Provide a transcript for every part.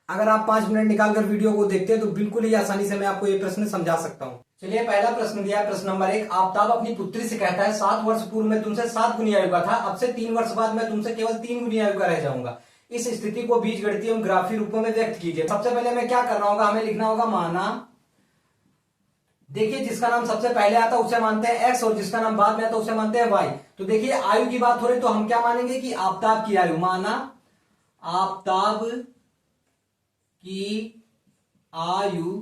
अगर आप 5 मिनट निकालकर वीडियो को देखते हैं तो बिल्कुल ही आसानी से मैं आपको ये प्रश्न समझा सकता हूँ। चलिए पहला प्रश्न दिया है, प्रश्न नंबर 1। आफताब अपनी पुत्री से कहता है 7 वर्ष पूर्व में तुमसे 7 गुनी आयु का था, अब से 3 वर्ष बाद मैं तुमसे केवल 3 गुनी आयु का रह जाऊंगा। इस स्थिति को बीजगणितीय एवं ग्राफीय रूपों में व्यक्त कीजिए। सबसे पहले हमें क्या करना होगा, हमें लिखना होगा माना। देखिए जिसका नाम सबसे पहले आता है उसे मानते हैं एक्स और जिसका नाम बाद में आता है उसे मानते हैं वाई। तो देखिए आयु की बात हो रही तो हम क्या मानेंगे कि आफताब की आयु, माना आफताब की आयु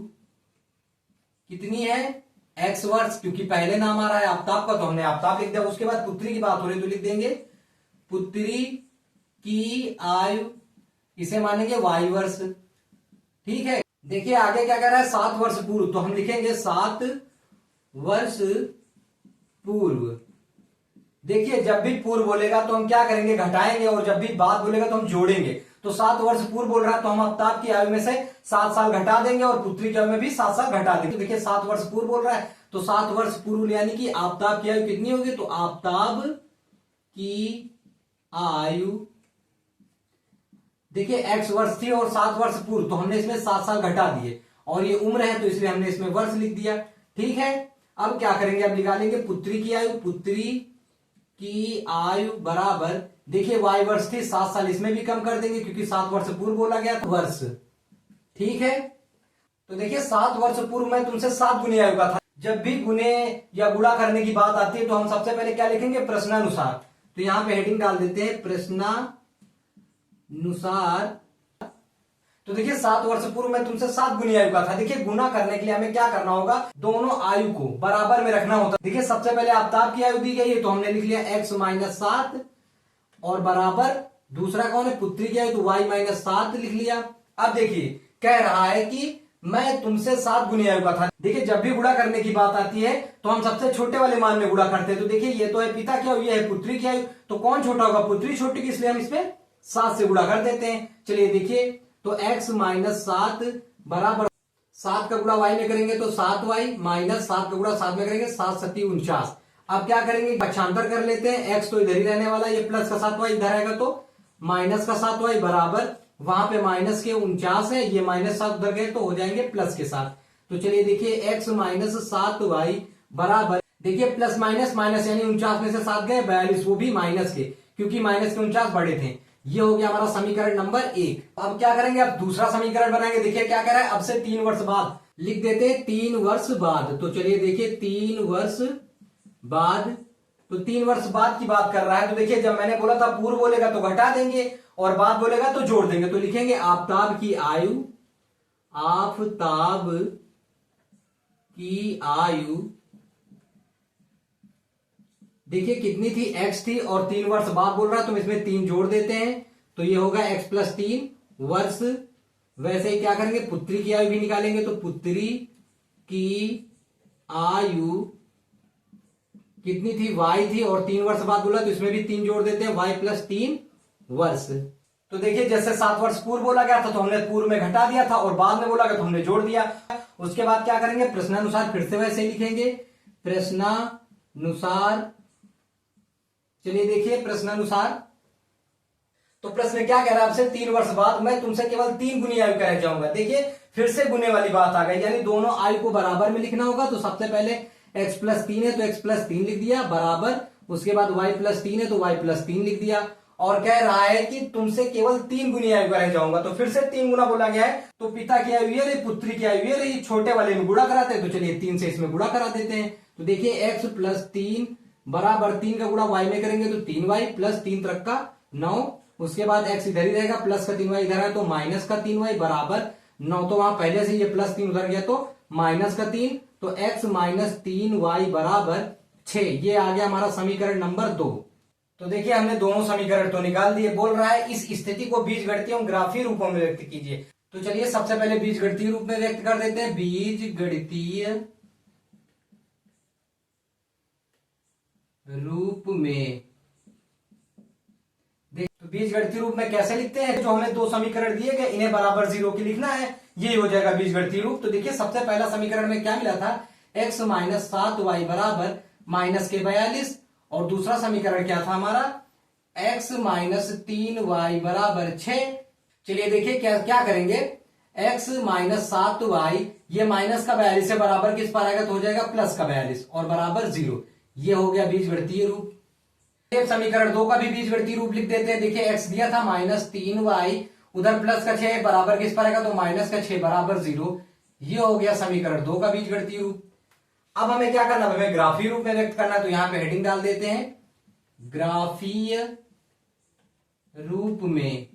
कितनी है, एक्स वर्ष, क्योंकि पहले नाम आ रहा है आफताब का तो हमने आफताब लिख दिया। उसके बाद पुत्री की बात हो रही तो लिख देंगे पुत्री की आयु, इसे मानेंगे वाई वर्ष। ठीक है, देखिए आगे क्या कह रहा है 7 वर्ष पूर्व, तो हम लिखेंगे 7 वर्ष पूर्व। देखिए जब भी पूर्व बोलेगा तो हम क्या करेंगे, घटाएंगे, और जब भी बाद बोलेगा तो हम जोड़ेंगे। तो 7 वर्ष पूर्व बोल रहा है तो हम आफताब की आयु में से 7 साल घटा देंगे और पुत्री की आयु में भी 7 साल घटा देंगे। तो देखिए 7 वर्ष पूर्व बोल रहा है तो 7 वर्ष पूर्व यानी कि आफताब की आयु कितनी होगी, तो आफताब की आयु देखिए x वर्ष थी और 7 वर्ष पूर्व, तो हमने इसमें 7 साल घटा दिए, और ये उम्र है तो इसलिए हमने इसमें वर्ष लिख दिया। ठीक है, अब क्या करेंगे, अब निकालेंगे पुत्री की आयु। पुत्री की आयु बराबर, देखिए y वर्ष थी 7 साल, इसमें भी कम कर देंगे क्योंकि 7 वर्ष पूर्व बोला गया था वर्ष। ठीक है, तो देखिए 7 वर्ष पूर्व में तुमसे 7 गुनी आयु का था। जब भी गुने या गुणा करने की बात आती है तो हम सबसे पहले क्या लिखेंगे, प्रश्नानुसार। तो यहां पे हेडिंग डाल देते हैं प्रश्नानुसार। तो देखिए 7 वर्ष पूर्व में तुमसे 7 गुनी आयु का था। देखिए गुना करने के लिए हमें क्या करना होगा, दोनों आयु को बराबर में रखना होता है। देखिए सबसे पहले आफताब की आयु दी गई है तो हमने लिख लिया x माइनस 7 और बराबर दूसरा कौन है, पुत्री की आयु, तो y माइनस 7 लिख लिया। अब देखिए कह रहा है कि मैं तुमसे 7 गुनी आयु का था। देखिए जब भी गुणा करने की बात आती है तो हम सबसे छोटे वाले मान में गुणा करते हैं। तो देखिए ये तो है पिता की आयु, ये है पुत्री की आयु, तो कौन छोटा होगा, पुत्री छोटी की, इसलिए हम इसमें 7 से गुणा कर देते हैं। चलिए देखिए तो x माइनस 7 बराबर 7 का गुणा y में करेंगे तो 7y माइनस 7 का गुणा 7 में करेंगे 7 7 49। अब क्या करेंगे, पक्षांतर कर लेते हैं, x तो इधर ही रहने वाला, ये प्लस का 7y इधर आएगा तो माइनस का 7y बराबर, वहां पे माइनस के 49 है, ये माइनस 7 उधर गए तो हो जाएंगे प्लस के साथ। तो चलिए देखिए x माइनस 7y बराबर, देखिए प्लस माइनस माइनस यानी 49 में से 7 गए 42, वो भी माइनस के, क्योंकि माइनस के 49 बड़े थे। ये हो गया हमारा समीकरण नंबर 1। अब क्या करेंगे, अब दूसरा समीकरण बनाएंगे। देखिए क्या कह रहा है, अब से 3 वर्ष बाद, लिख देते हैं 3 वर्ष बाद। तो चलिए देखिए 3 वर्ष बाद, तो 3 वर्ष बाद की बात कर रहा है। तो देखिए जब मैंने बोला था पूर्व बोलेगा तो घटा देंगे और बाद बोलेगा तो जोड़ देंगे। तो लिखेंगे आफताब की आयु, आफताब की आयु देखिए कितनी थी, x थी, और 3 वर्ष बाद बोल रहा है तो इसमें 3 जोड़ देते हैं तो ये होगा x प्लस 3 वर्ष। वैसे ही क्या करेंगे, पुत्री की आयु भी निकालेंगे। तो पुत्री की आयु कितनी थी, y थी, और 3 वर्ष बाद बोला तो इसमें भी 3 जोड़ देते हैं, y प्लस 3 वर्ष। तो देखिए जैसे 7 वर्ष पूर्व बोला गया था तो हमने पूर्व में घटा दिया था और बाद में बोला गया तो हमने जोड़ दिया। उसके बाद क्या करेंगे, प्रश्नानुसार फिर से वैसे ही लिखेंगे, प्रश्नानुसार। चलिए देखिए प्रश्नानुसार, तो प्रश्न क्या कह रहा है, आपसे 3 वर्ष बाद मैं तुमसे केवल 3 गुनी आयु का रह जाऊंगा। देखिए फिर से गुने वाली बात आ गई, यानी दोनों आयु को बराबर में लिखना होगा। तो सबसे पहले x प्लस 3 है तो x प्लस 3 लिख दिया बराबर, उसके बाद y प्लस 3 है तो y प्लस 3 लिख दिया, और कह रहा है कि तुमसे केवल 3 गुनी आयु का रह जाऊंगा। तो फिर से 3 गुना बोला गया है, तो पिता की आयु ये रही, पुत्री की आयु ये रही, छोटे वाले में गुणा कराते हैं। तो चलिए 3 से इसमें गुणा करा देते हैं। तो देखिए x प्लस 3 बराबर 3 का गुणा y में करेंगे तो 3y प्लस 3 तरक का 9, उसके बाद x इधर ही रहेगा, प्लस का 3y इधर है तो माइनस का 3y बराबर 9, तो वहां पहले से ये प्लस 3 उधर गया तो माइनस का 3, तो x माइनस 3y बराबर 6। ये आ गया हमारा समीकरण नंबर 2। तो देखिए हमने दोनों समीकरण तो निकाल दिए। बोल रहा है इस स्थिति को बीजगणितीय एवं ग्राफीय रूपों में व्यक्त कीजिए। तो चलिए सबसे पहले बीजगणितीय रूप में व्यक्त कर देते हैं। बीजगणितीय रूप में तो बीजगणितीय रूप में कैसे लिखते हैं, जो हमें 2 समीकरण दिए गए इन्हें बराबर 0 के लिखना है, ये हो जाएगा बीजगणितीय रूप। तो देखिए सबसे पहला समीकरण में क्या मिला था, x माइनस 7y बराबर माइनस के 42, और दूसरा समीकरण क्या था हमारा, x माइनस 3y बराबर 6। चलिए देखिए क्या क्या करेंगे, x माइनस 7y, ये माइनस का 42 से बराबर किस पर आएगा, तो हो जाएगा प्लस का 42 और बराबर 0। ये हो गया बीजगणितीय रूप। समीकरण 2 का भी बीजगणितीय रूप लिख देते हैं। देखिए x दिया था -3y, उधर प्लस का 6 बराबर किस पर आएगा, तो माइनस का 6 बराबर 0। ये हो गया समीकरण 2 का बीजगणितीय रूप। अब हमें क्या करना है, हमें ग्राफीय रूप में व्यक्त करना है, तो यहां पे हेडिंग डाल देते हैं, ग्राफीय रूप में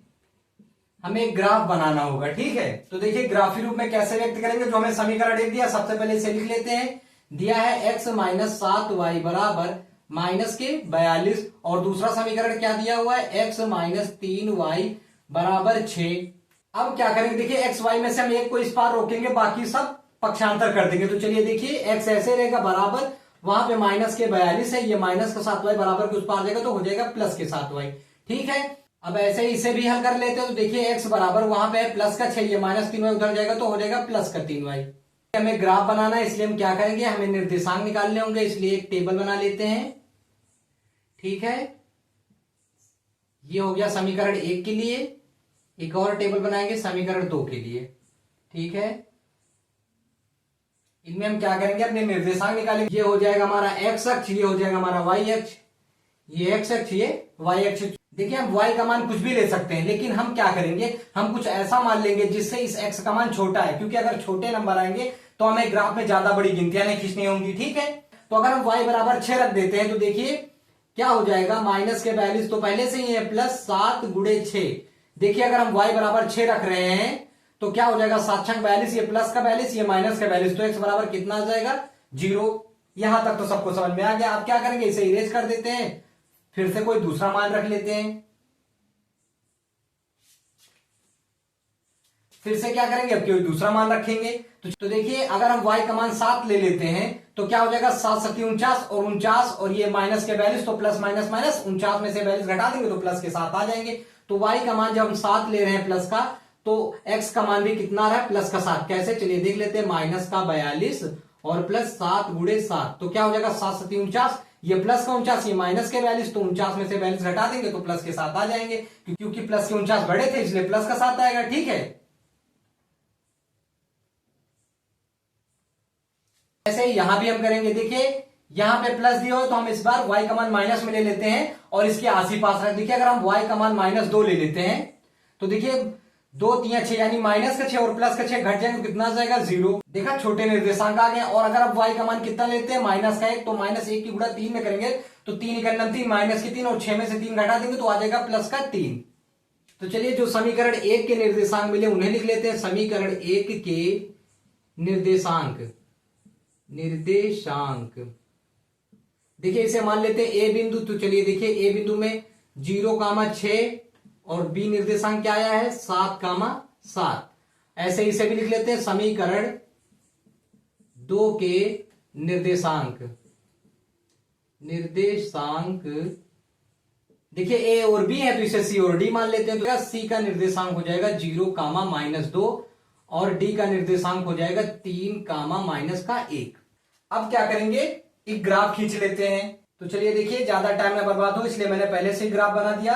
हमें एक ग्राफ बनाना होगा। ठीक है, तो देखिए ग्राफीय रूप में कैसे व्यक्त करेंगे, जो हमें समीकरण एक दिया सबसे पहले इसे लिख लेते हैं। दिया है x माइनस 7y बराबर माइनस के 42, और दूसरा समीकरण क्या दिया हुआ है, x माइनस 3y बराबर 6। अब क्या करेंगे, देखिए एक्स वाई में से हम एक को इस पार रोकेंगे, बाकी सब पक्षांतर कर देंगे। तो चलिए देखिए x ऐसे रहेगा बराबर, वहां पे माइनस के 42 है, ये माइनस का 7y बराबर के उस पार जाएगा तो हो जाएगा प्लस के 7y। ठीक है, अब ऐसे ही इसे भी हल कर लेते हैं। तो देखिए x बराबर वहां पे है प्लस का 6, ये माइनस 3y उधर जाएगा तो हो जाएगा प्लस का 3y। हमें ग्राफ बनाना है, इसलिए हम क्या करेंगे, हमें निर्देशांक निकालने होंगे, इसलिए एक टेबल बना लेते हैं। ठीक है, ये हो गया समीकरण 1 के लिए। एक और टेबल बनाएंगे समीकरण 2 के लिए। ठीक है, इनमें हम क्या करेंगे, अपने निर्देशांक निकालेंगे। ये हो जाएगा हमारा x अक्ष, ये हो जाएगा हमारा y अक्ष, ये x अक्ष, ये y अक्ष। देखिए हम y का मान कुछ भी ले सकते हैं, लेकिन हम क्या करेंगे, हम कुछ ऐसा मान लेंगे जिससे इस x का मान छोटा है, क्योंकि अगर छोटे नंबर आएंगे तो हमें ग्राफ में ज्यादा बड़ी गिनतियां नहीं खींचनी होंगी। ठीक है, तो अगर हम y बराबर 6 रख देते हैं तो देखिए क्या हो जाएगा, माइनस के 42 तो पहले से ही है, प्लस 7 गुणे 6। देखिए अगर हम y बराबर 6 रख रहे हैं तो क्या हो जाएगा, 7 छंग 42, ये प्लस का 42, ये माइनस का 42, तो x बराबर कितना आ जाएगा, 0। यहां तक तो सबको समझ में आ गया। आप क्या करेंगे, इसे इरेज कर देते हैं, फिर से कोई दूसरा मान रख लेते हैं। फिर से क्या करेंगे, अब कोई दूसरा मान रखेंगे। तो देखिए अगर हम y का मान 7 ले लेते हैं तो क्या हो जाएगा, 7 7 49 और 49, और ये माइनस के 42 तो प्लस माइनस माइनस, 49 में से 42 घटा देंगे तो प्लस के 7 आ जाएंगे। तो y का मान जब हम 7 ले रहे हैं प्लस का, तो x का मान भी कितना आ रहा है, प्लस का 7। कैसे, चलिए देख लेते हैं, माइनस का 42 और प्लस 7 गुणे 7, तो क्या हो जाएगा, 7 7 49, ये प्लस का 49, ये माइनस के 42, तो 49 में से 42 घटा देंगे तो प्लस के 7 आ जाएंगे, क्योंकि प्लस के 49 बड़े थे इसलिए प्लस का 7 आएगा। ठीक है, ऐसे ही यहां भी हम करेंगे। देखिए यहां पे प्लस दिया हो तो हम इस बार y का मान माइनस में ले लेते हैं और इसके आस ही पास रख। देखिए अगर हम y का मान -2 ले लेते हैं तो देखिए 2 3 6 यानी माइनस का 6 और प्लस का 6 घट जाएंगे, कितना आ जाएगा, 0। देखा, छोटे निर्देशांक आ गए। और अगर आप y का मान कितना लेते हैं, -1, तो -1 की गुणा 3 में करेंगे तो 3 × 3 माइनस के 3 और 6 में से 3 घटा देंगे तो आ जाएगा प्लस का 3। तो चलिए जो समीकरण 1 के निर्देशांक मिले उन्हें लिख लेते हैं। समीकरण 1 के निर्देशांक देखिए इसे मान लेते हैं a बिंदु। तो चलिए देखिए a बिंदु में 0,6 और b निर्देशांक क्या आया है, 7,7। ऐसे इसे भी लिख लेते हैं समीकरण 2 के निर्देशांक देखिए a और b है तो इसे c और d मान लेते हैं। तो c का निर्देशांक हो जाएगा 0,-2 और d का निर्देशांक हो जाएगा 3,-1। अब क्या करेंगे, एक ग्राफ खींच लेते हैं। तो चलिए देखिए ज्यादा टाइम ना बर्बाद हो इसलिए मैंने पहले से ही ग्राफ बना दिया।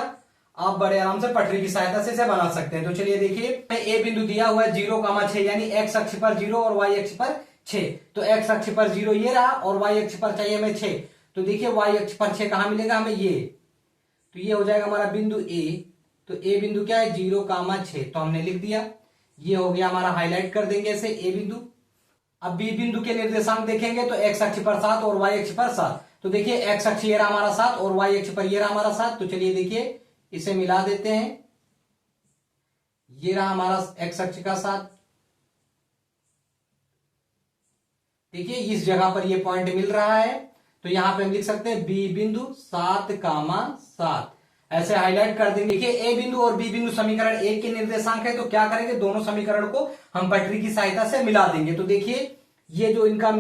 आप बड़े आराम से पटरी की सहायता से इसे बना सकते हैं। तो चलिए देखिए ए बिंदु दिया हुआ है 0,6 यानी x अक्ष पर 0 और y अक्ष पर 6। तो x अक्ष पर 0 ये रहा और y अक्ष पर चाहिए हमें 6। तो देखिए y अक्ष पर 6 कहां मिलेगा हमें, ये, तो ये हो जाएगा हमारा बिंदु a। तो a बिंदु क्या है, 0,6, तो हमने लिख दिया। ये हो गया हमारा, हाईलाइट कर देंगे ऐसे a बिंदु। अब b बिंदु के निर्देशांक देखेंगे तो x अक्ष पर 7 और y अक्ष पर 7। तो देखिए x अक्ष ये रहा हमारा 7 और y अक्ष पर ये रहा हमारा 7। तो चलिए देखिए इसे मिला देते हैं। ये रहा हमारा x अक्ष का 7। देखिए इस जगह पर ये पॉइंट मिल रहा है तो यहां पे हम लिख सकते हैं b बिंदु 7,7, ऐसे हाईलाइट कर देंगे। देखिए a बिंदु और b बिंदु समीकरण 1 के निर्देशांक है। तो क्या करेंगे, दोनों समीकरण को हम पटरी की सहायता से मिला देंगे। तो देखिए ये जो इनका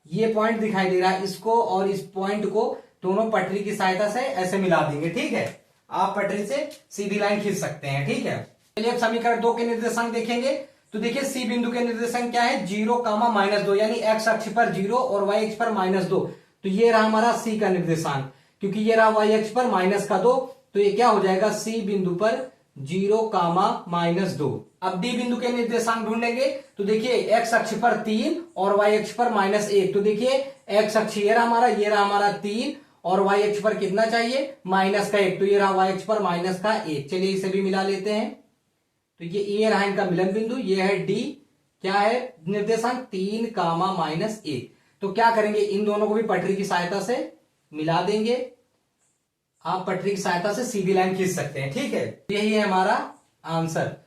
ये पॉइंट दिखाई दे रहा है, इसको और इस पॉइंट को दोनों पटरी की सहायता से ऐसे मिला देंगे। ठीक है, आप पटरी से सीधी लाइन खींच सकते हैं। ठीक है, चलिए अब समीकरण 2 के निर्देशांक देखेंगे। तो देखिए सी बिंदु के निर्देशांक क्या है, 0,-2 यानी x अक्ष पर 0 और y अक्ष पर -2। तो ये रहा हमारा सी का निर्देशांक, क्योंकि ये रहा y अक्ष पर -2। तो ये क्या हो जाएगा, सी बिंदु पर 0, अब डी बिंदु के निर्देशांक ढूंढेंगे। तो देखिए एक्स अक्ष पर 3 और वाई अक्ष पर -1। तो देखिए एक्स अक्ष ये रहा हमारा, ये रहा हमारा 3 और वाई अक्ष पर कितना चाहिए, -1। तो ये रहा वाई अक्ष पर -1। चलिए इसे भी मिला लेते हैं। तो ये रहा इनका मिलन बिंदु, ये है डी, क्या है निर्देशांक 3, -1। तो क्या करेंगे, इन दोनों को भी पटरी की सहायता से मिला देंगे। आप पटरी की सहायता से सीधी लाइन खींच सकते हैं, ठीक है। यही है हमारा आंसर।